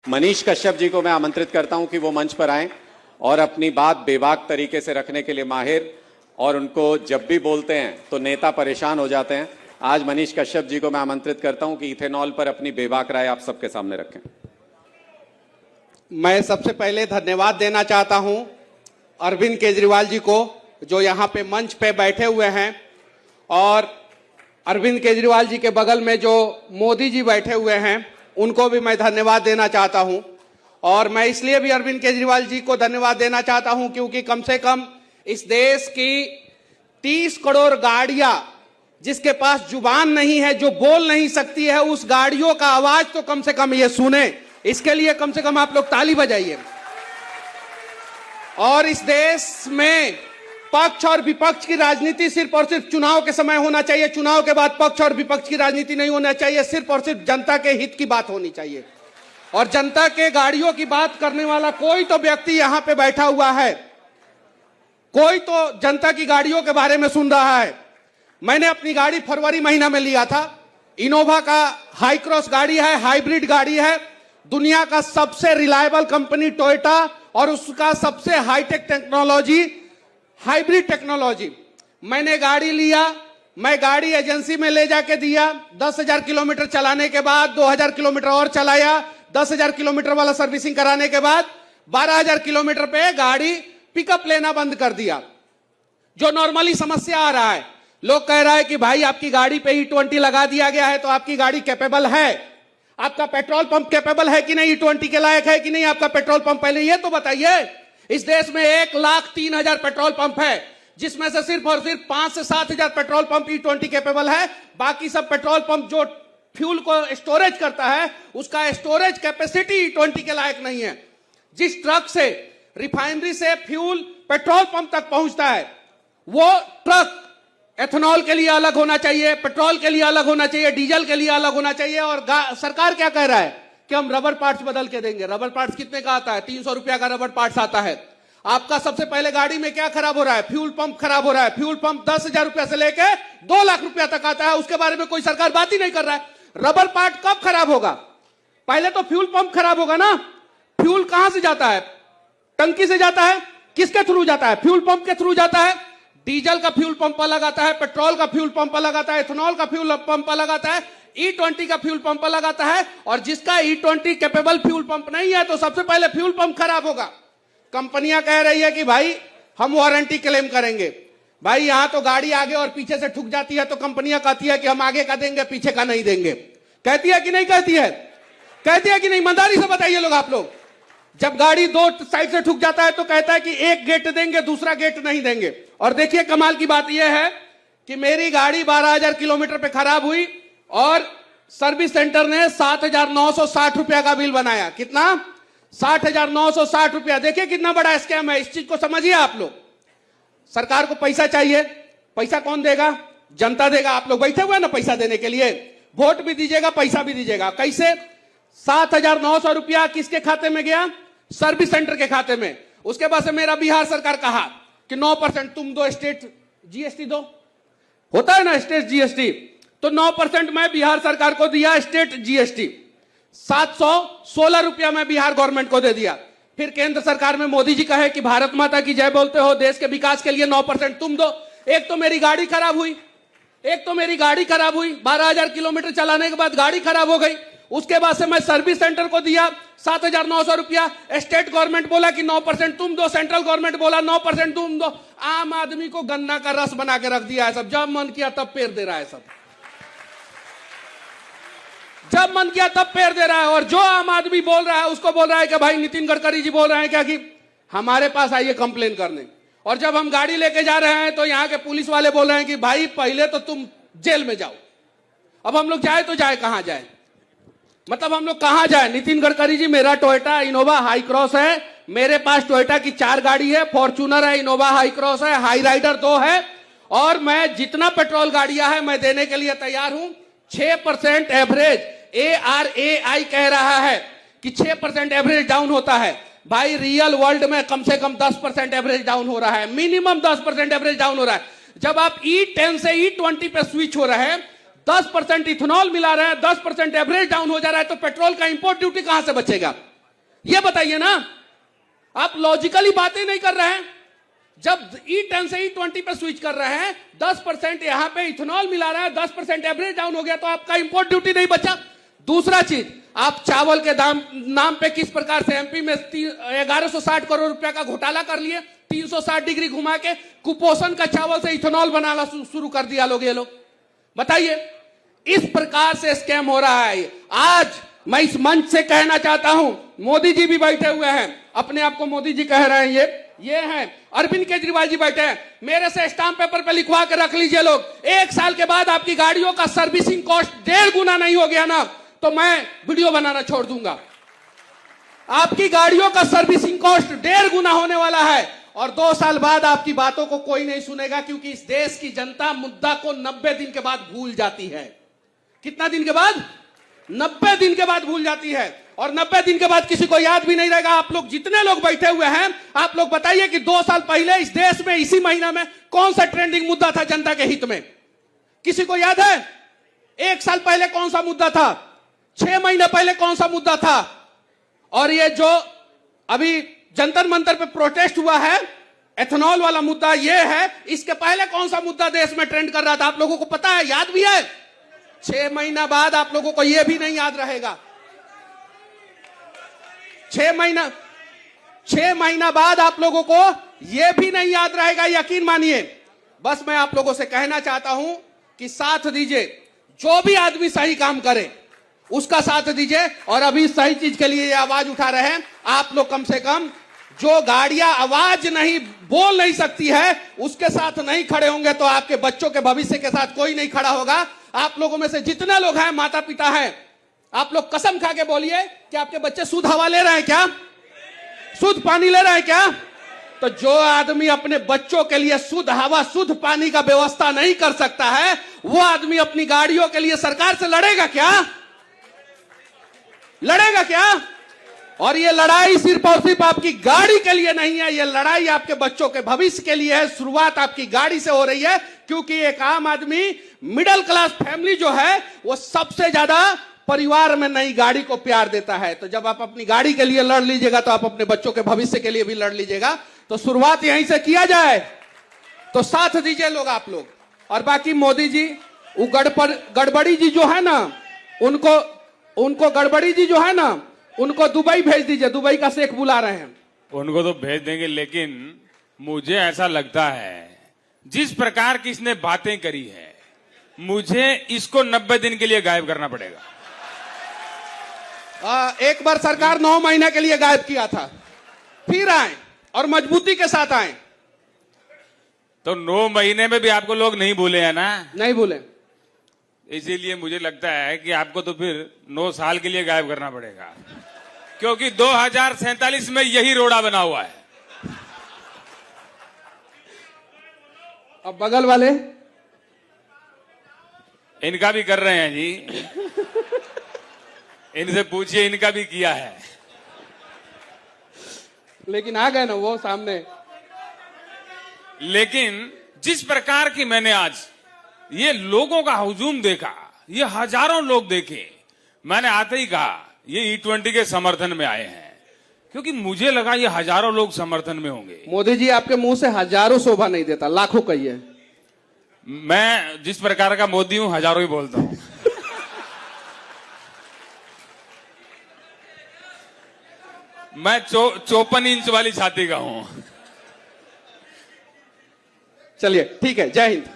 मनीष कश्यप जी को मैं आमंत्रित करता हूं कि वो मंच पर आएं और अपनी बात बेबाक तरीके से रखने के लिए माहिर, और उनको जब भी बोलते हैं तो नेता परेशान हो जाते हैं। आज मनीष कश्यप जी को मैं आमंत्रित करता हूं कि इथेनॉल पर अपनी बेबाक राय आप सबके सामने रखें। मैं सबसे पहले धन्यवाद देना चाहता हूं अरविंद केजरीवाल जी को, जो यहां पे मंच पे बैठे हुए हैं, और अरविंद केजरीवाल जी के बगल में जो मोदी जी बैठे हुए हैं उनको भी मैं धन्यवाद देना चाहता हूं। और मैं इसलिए भी अरविंद केजरीवाल जी को धन्यवाद देना चाहता हूं क्योंकि कम से कम इस देश की 30 करोड़ गाड़ियां जिसके पास जुबान नहीं है, जो बोल नहीं सकती है, उस गाड़ियों का आवाज तो कम से कम ये सुने। इसके लिए कम से कम आप लोग ताली बजाइए। और इस देश में पक्ष और विपक्ष की राजनीति सिर्फ और सिर्फ चुनाव के समय होना चाहिए। चुनाव के बाद पक्ष और विपक्ष की राजनीति नहीं होना चाहिए। सिर्फ और सिर्फ जनता के हित की बात होनी चाहिए। और जनता के गाड़ियों की बात करने वाला कोई तो व्यक्ति यहां पे बैठा हुआ है, कोई तो जनता की गाड़ियों के बारे में सुन रहा है। मैंने अपनी गाड़ी फरवरी महीना में लिया था। इनोवा का हाई क्रॉस गाड़ी है, हाइब्रिड गाड़ी है। दुनिया का सबसे रिलायबल कंपनी टोयोटा और उसका सबसे हाईटेक टेक्नोलॉजी, हाइब्रिड टेक्नोलॉजी। मैंने गाड़ी लिया, मैं गाड़ी एजेंसी में ले जाके दिया। 10,000 किलोमीटर चलाने के बाद 2,000 किलोमीटर और चलाया। 10,000 किलोमीटर वाला सर्विसिंग कराने के बाद 12,000 किलोमीटर पे गाड़ी पिकअप लेना बंद कर दिया। जो नॉर्मली समस्या आ रहा है, लोग कह रहा है कि भाई आपकी गाड़ी पे E20 लगा दिया गया है तो आपकी गाड़ी कैपेबल है। आपका पेट्रोल पंप कैपेबल है कि नहीं, E20 के लायक है कि नहीं आपका पेट्रोल पंप, पहले ये तो बताइए। इस देश में 1,03,000 पेट्रोल पंप है, जिसमें से सिर्फ और सिर्फ 5 से 7,000 पेट्रोल पंप E20 कैपेबल है। बाकी सब पेट्रोल पंप जो फ्यूल को स्टोरेज करता है, उसका स्टोरेज कैपेसिटी E20 के लायक नहीं है। जिस ट्रक से रिफाइनरी से फ्यूल पेट्रोल पंप तक पहुंचता है, वो ट्रक एथेनॉल के लिए अलग होना चाहिए, पेट्रोल के लिए अलग होना चाहिए, डीजल के लिए अलग होना चाहिए। और सरकार क्या कह रहा है कि हम रबर पार्ट्स बदल के देंगे। रबर पार्ट्स कितने का आता है? 300 रुपया का रबर पार्ट्स आता है। आपका सबसे पहले गाड़ी में क्या खराब हो रहा है? फ्यूल पंप खराब हो रहा है। फ्यूल पंप 10,000 रुपया से लेके 2 लाख रुपया तक आता है, उसके बारे में कोई सरकार बात ही नहीं कर रहा है। रबर पार्ट कब खराब होगा? पहले तो फ्यूल पंप खराब होगा ना। फ्यूल कहां से जाता है? टंकी से जाता है। किसके थ्रू जाता है? फ्यूल पंप के थ्रू जाता है। डीजल का फ्यूल पंप अलग आता है, पेट्रोल का फ्यूल पंप अलग आता है, इथेनॉल का फ्यूल पंप अलग आता है, E20 का फ्यूल पंप अलग आता है। और जिसका E20 कैपेबल फ्यूल पंप नहीं है तो सबसे पहले फ्यूल पंप खराब होगा। कंपनियां कह रही है कि भाई हम वारंटी क्लेम करेंगे। भाई यहां तो गाड़ी आगे और पीछे से ठुक जाती है तो कंपनियां कहती है कि हम आगे का देंगे, पीछे का नहीं देंगे। कहती है कि नहीं कहती है? कहती है कि नहीं? ईमानदारी से बताइए लोग, आप लोग। जब गाड़ी 2 साइड से ठुक जाता है तो कहता है कि एक गेट देंगे, दूसरा गेट नहीं देंगे। और देखिए कमाल की बात यह है कि मेरी गाड़ी 12,000 किलोमीटर पे खराब हुई और सर्विस सेंटर ने 7,960 रुपया का बिल बनाया। कितना? 60,960 रुपया। देखिए कितना बड़ा स्कैम है। इस चीज को समझिए आप लोग। सरकार को पैसा चाहिए, पैसा कौन देगा? जनता देगा। आप लोग बैठे हुए हैं ना पैसा देने के लिए, वोट भी दीजिएगा, पैसा भी दीजिएगा। कैसे? 7,900 रुपया किसके खाते में गया? सर्विस सेंटर के खाते में। उसके बाद से मेरा बिहार सरकार कहा कि 9% तुम दो, स्टेट जीएसटी दो, होता है ना स्टेट जीएसटी, तो 9% मैं बिहार सरकार को दिया स्टेट जीएसटी। 716 रुपया मैं बिहार गवर्नमेंट को दे दिया। फिर केंद्र सरकार में मोदी जी कहे कि भारत माता की जय बोलते हो, देश के विकास के लिए 9% तुम दो। एक तो मेरी गाड़ी खराब हुई, 12,000 किलोमीटर चलाने के बाद गाड़ी खराब हो गई। उसके बाद से मैं सर्विस सेंटर को दिया 7,900 रुपया। स्टेट गवर्नमेंट बोला कि 9% तुम दो, सेंट्रल गवर्नमेंट बोला 9% तुम दो। आम आदमी को गन्ना का रस बना के रख दिया है सब। जब मन किया तब पेर दे रहा है सब, जब मन किया तब पेर दे रहा है। और जो आम आदमी बोल रहा है उसको बोल रहा है कि भाई नितिन गडकरी जी बोल रहे हैं क्या कि हमारे पास आइए कंप्लेन करने। और जब हम गाड़ी लेके जा रहे हैं तो यहाँ के पुलिस वाले बोल रहे हैं कि भाई पहले तो तुम जेल में जाओ। अब हम लोग जाए तो जाए कहां जाए? मतलब हम लोग कहां जाए? नितिन गडकरी जी, मेरा टोयोटा इनोवा हाई क्रॉस है। मेरे पास टोयोटा की 4 गाड़ी है, फॉर्च्यूनर है, इनोवा हाई क्रॉस है, हाई राइडर 2 है। और मैं जितना पेट्रोल गाड़ियां है मैं देने के लिए तैयार हूं। 6% एवरेज ARAI कह रहा है कि 6% एवरेज डाउन होता है। भाई रियल वर्ल्ड में कम से कम 10% एवरेज डाउन हो रहा है, मिनिमम 10% एवरेज डाउन हो रहा है। जब आप E10 से E20 पे स्विच हो रहे हैं, 10% इथेनॉल मिला रहे हैं, 10% एवरेज डाउन हो जा रहा है, तो पेट्रोल का इंपोर्ट ड्यूटी कहां से बचेगा? ये बताइए ना, आप लॉजिकली बातें नहीं कर रहे हैं। जब E10 से E20 पे स्विच कर रहे हैं, 10% यहां पे इथेनॉल मिला रहा है, 10% एवरेज डाउन हो गया, तो आपका इंपोर्ट ड्यूटी नहीं बचा। दूसरा चीज, आप चावल के नाम पे किस प्रकार से एमपी में 1160 करोड़ रुपया का घोटाला कर लिए, 360 डिग्री घुमा के कुपोषण का चावल से इथेनॉल बनाना शुरू कर दिया लोग। ये लोग बताइए, इस प्रकार से स्कैम हो रहा है। आज मैं इस मंच से कहना चाहता हूं, मोदी जी भी बैठे हुए हैं, अपने आप को मोदी जी कह रहे हैं, ये हैं अरविंद केजरीवाल जी बैठे हैं, मेरे से स्टाम्प पेपर पे लिखवा के रख लीजिए लोग। 1 साल के बाद आपकी गाड़ियों का सर्विसिंग कॉस्ट 1.5 गुना नहीं हो गया ना, तो मैं वीडियो बनाना छोड़ दूंगा। आपकी गाड़ियों का सर्विसिंग कॉस्ट 1.5 गुना होने वाला है, और 2 साल बाद आपकी बातों को कोई नहीं सुनेगा, क्योंकि इस देश की जनता मुद्दा को 90 दिन के बाद भूल जाती है। कितना दिन के बाद? 90 दिन के बाद भूल जाती है, और 90 दिन के बाद किसी को याद भी नहीं रहेगा। आप लोग जितने लोग बैठे हुए हैं, आप लोग बताइए कि 2 साल पहले इस देश में इसी महीना में कौन सा ट्रेंडिंग मुद्दा था जनता के हित में? किसी को याद है? 1 साल पहले कौन सा मुद्दा था? 6 महीने पहले कौन सा मुद्दा था? और ये जो अभी जंतर मंतर पे प्रोटेस्ट हुआ है, एथेनॉल वाला मुद्दा ये है, इसके पहले कौन सा मुद्दा देश में ट्रेंड कर रहा था? आप लोगों को पता है? याद भी है? 6 महीना बाद आप लोगों को यह भी नहीं याद रहेगा। 6 महीना बाद आप लोगों को यह भी नहीं याद रहेगा, यकीन मानिए। बस मैं आप लोगों से कहना चाहता हूं कि साथ दीजिए, जो भी आदमी सही काम करे उसका साथ दीजिए। और अभी सही चीज के लिए ये आवाज उठा रहे हैं आप लोग, कम से कम जो गाड़ियां आवाज नहीं बोल नहीं सकती है उसके साथ नहीं खड़े होंगे तो आपके बच्चों के भविष्य के साथ कोई नहीं खड़ा होगा। आप लोगों में से जितने लोग हैं माता पिता हैं, आप लोग कसम खा के बोलिए कि आपके बच्चे शुद्ध हवा ले रहे हैं क्या? शुद्ध पानी ले रहे हैं क्या? तो जो आदमी अपने बच्चों के लिए शुद्ध हवा शुद्ध पानी का व्यवस्था नहीं कर सकता है, वो आदमी अपनी गाड़ियों के लिए सरकार से लड़ेगा क्या? लड़ेगा क्या? और ये लड़ाई सिर्फ और सिर्फ आपकी गाड़ी के लिए नहीं है, ये लड़ाई आपके बच्चों के भविष्य के लिए है। शुरुआत आपकी गाड़ी से हो रही है, क्योंकि एक आम आदमी, मिडिल क्लास फैमिली जो है, वो सबसे ज्यादा परिवार में नई गाड़ी को प्यार देता है। तो जब आप अपनी गाड़ी के लिए लड़ लीजिएगा तो आप अपने बच्चों के भविष्य के लिए भी लड़ लीजिएगा। तो शुरुआत यहीं से किया जाए, तो साथ दीजिए लोग, आप लोग। और बाकी मोदी जी, वो गड़बड़ी जी जो है ना, उनको गड़बड़ी जी जो है ना, उनको दुबई भेज दीजिए, दुबई का शेख बुला रहे हैं। उनको तो भेज देंगे, लेकिन मुझे ऐसा लगता है जिस प्रकार की इसने बातें करी है, मुझे इसको 90 दिन के लिए गायब करना पड़ेगा। एक बार सरकार 9 महीने के लिए गायब किया था, फिर आए और मजबूती के साथ आए। तो 9 महीने में भी आपको लोग नहीं भूले हैं ना? नहीं भूले। इसीलिए मुझे लगता है कि आपको तो फिर 9 साल के लिए गायब करना पड़ेगा, क्योंकि 2047 में यही रोड़ा बना हुआ है। अब बगल वाले इनका भी कर रहे हैं जी, इनसे पूछिए, इनका भी किया है, लेकिन आ गए ना वो सामने। लेकिन जिस प्रकार की मैंने आज ये लोगों का हुजूम देखा, ये हजारों लोग देखे, मैंने आते ही कहा ये E20 के समर्थन में आए हैं, क्योंकि मुझे लगा ये हजारों लोग समर्थन में होंगे। मोदी जी आपके मुंह से हजारों शोभा नहीं देता, लाखों कहिए। मैं जिस प्रकार का मोदी हूं, हजारों ही बोलता हूं। मैं 54 इंच वाली छाती का हूं। चलिए ठीक है, जय हिंद।